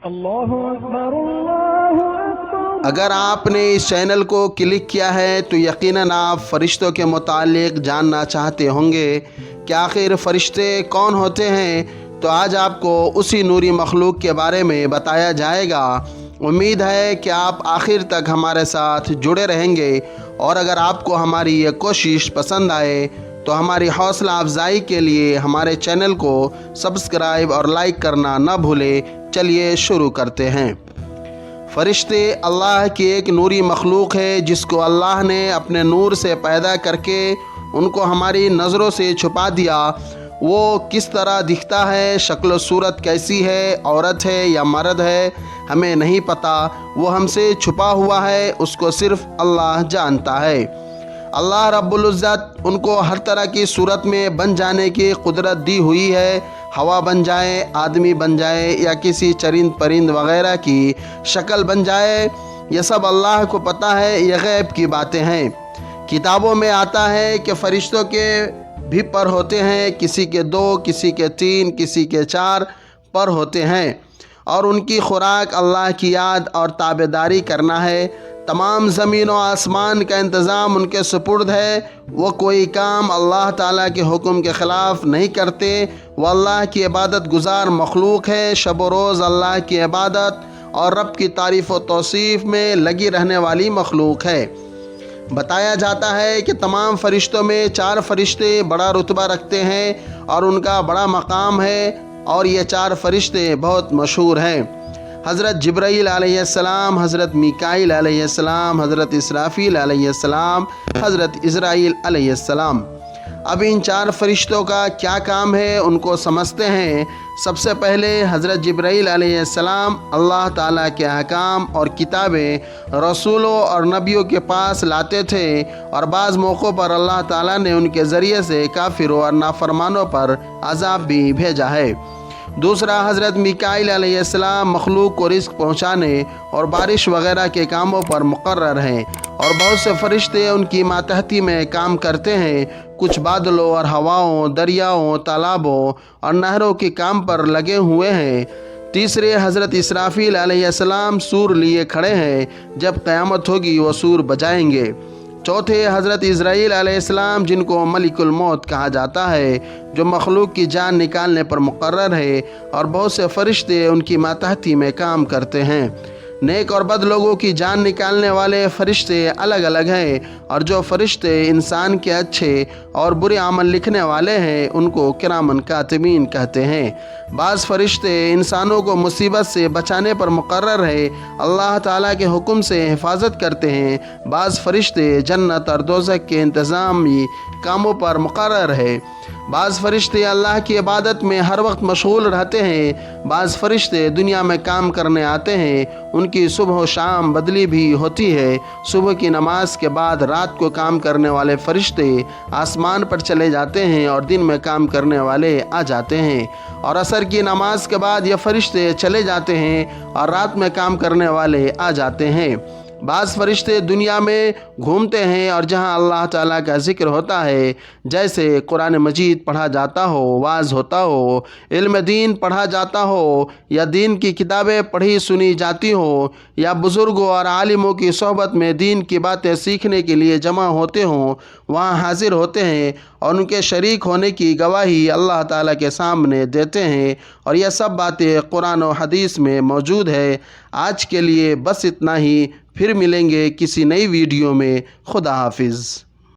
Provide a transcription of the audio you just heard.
اللہ اکبر اللہ اکبر۔ اگر آپ نے اس چینل کو کلک کیا ہے تو یقیناً آپ فرشتوں کے متعلق جاننا چاہتے ہوں گے کہ آخر فرشتے کون ہوتے ہیں، تو آج آپ کو اسی نوری مخلوق کے بارے میں بتایا جائے گا۔ امید ہے کہ آپ آخر تک ہمارے ساتھ جڑے رہیں گے، اور اگر آپ کو ہماری یہ کوشش پسند آئے تو ہماری حوصلہ افزائی کے لیے ہمارے چینل کو سبسکرائب اور لائک کرنا نہ بھولیں۔ چلیے شروع کرتے ہیں۔ فرشتے اللہ کی ایک نوری مخلوق ہے جس کو اللہ نے اپنے نور سے پیدا کر کے ان کو ہماری نظروں سے چھپا دیا۔ وہ کس طرح دکھتا ہے، شکل و صورت کیسی ہے، عورت ہے یا مرد ہے، ہمیں نہیں پتہ۔ وہ ہم سے چھپا ہوا ہے، اس کو صرف اللہ جانتا ہے۔ اللہ رب العزت ان کو ہر طرح کی صورت میں بن جانے کی قدرت دی ہوئی ہے۔ ہوا بن جائے، آدمی بن جائے یا کسی چرند پرند وغیرہ کی شکل بن جائے، یہ سب اللہ کو پتہ ہے، یہ غیب کی باتیں ہیں۔ کتابوں میں آتا ہے کہ فرشتوں کے بھی پر ہوتے ہیں، کسی کے 2، کسی کے 3، کسی کے 4 پر ہوتے ہیں، اور ان کی خوراک اللہ کی یاد اور تابعداری کرنا ہے۔ تمام زمین و آسمان کا انتظام ان کے سپرد ہے۔ وہ کوئی کام اللہ تعالیٰ کے حکم کے خلاف نہیں کرتے۔ وہ اللہ کی عبادت گزار مخلوق ہے، شب و روز اللہ کی عبادت اور رب کی تعریف و توصیف میں لگی رہنے والی مخلوق ہے۔ بتایا جاتا ہے کہ تمام فرشتوں میں 4 فرشتے بڑا رتبہ رکھتے ہیں اور ان کا بڑا مقام ہے، اور یہ 4 فرشتے بہت مشہور ہیں۔ حضرت جبرائیل علیہ السلام، حضرت میکائیل علیہ السلام، حضرت اسرافیل علیہ السلام، حضرت عزرائیل علیہ السلام۔ اب ان 4 فرشتوں کا کیا کام ہے ان کو سمجھتے ہیں۔ سب سے پہلے حضرت جبرائیل علیہ السلام اللہ تعالیٰ کے احکام اور کتابیں رسولوں اور نبیوں کے پاس لاتے تھے، اور بعض موقعوں پر اللہ تعالیٰ نے ان کے ذریعے سے کافروں اور نافرمانوں پر عذاب بھی بھیجا ہے۔ دوسرا حضرت میکائیل علیہ السلام مخلوق کو رزق پہنچانے اور بارش وغیرہ کے کاموں پر مقرر ہیں، اور بہت سے فرشتے ان کی ماتحتی میں کام کرتے ہیں۔ کچھ بادلوں اور ہواؤں، دریاؤں، تالابوں اور نہروں کے کام پر لگے ہوئے ہیں۔ تیسرے حضرت اسرافیل علیہ السلام سور لیے کھڑے ہیں، جب قیامت ہوگی وہ سور بجائیں گے۔ چوتھے حضرت عزرائیل علیہ السلام، جن کو ملک الموت کہا جاتا ہے، جو مخلوق کی جان نکالنے پر مقرر ہے، اور بہت سے فرشتے ان کی ماتحتی میں کام کرتے ہیں۔ نیک اور بد لوگوں کی جان نکالنے والے فرشتے الگ الگ ہیں، اور جو فرشتے انسان کے اچھے اور برے عمل لکھنے والے ہیں ان کو کرامن کاتبین کہتے ہیں۔ بعض فرشتے انسانوں کو مصیبت سے بچانے پر مقرر ہے، اللہ تعالیٰ کے حکم سے حفاظت کرتے ہیں۔ بعض فرشتے جنت اور دوزخ کے انتظامی کاموں پر مقرر ہے۔ بعض فرشتے اللہ کی عبادت میں ہر وقت مشغول رہتے ہیں۔ بعض فرشتے دنیا میں کام کرنے آتے ہیں، ان کی صبح و شام بدلی بھی ہوتی ہے۔ صبح کی نماز کے بعد رات کو کام کرنے والے فرشتے آسمان پر چلے جاتے ہیں، اور دن میں کام کرنے والے آ جاتے ہیں، اور عصر کی نماز کے بعد یہ فرشتے چلے جاتے ہیں، اور رات میں کام کرنے والے آ جاتے ہیں۔ بعض فرشتے دنیا میں گھومتے ہیں، اور جہاں اللہ تعالیٰ کا ذکر ہوتا ہے، جیسے قرآن مجید پڑھا جاتا ہو، واعظ ہوتا ہو، علم دین پڑھا جاتا ہو، یا دین کی کتابیں پڑھی سنی جاتی ہوں، یا بزرگوں اور عالموں کی صحبت میں دین کی باتیں سیکھنے کے لیے جمع ہوتے ہوں، وہاں حاضر ہوتے ہیں، اور ان کے شریک ہونے کی گواہی اللہ تعالیٰ کے سامنے دیتے ہیں، اور یہ سب باتیں قرآن و حدیث میں موجود ہے۔ آج کے لیے بس اتنا ہی، پھر ملیں گے کسی نئی ویڈیو میں۔ خدا حافظ۔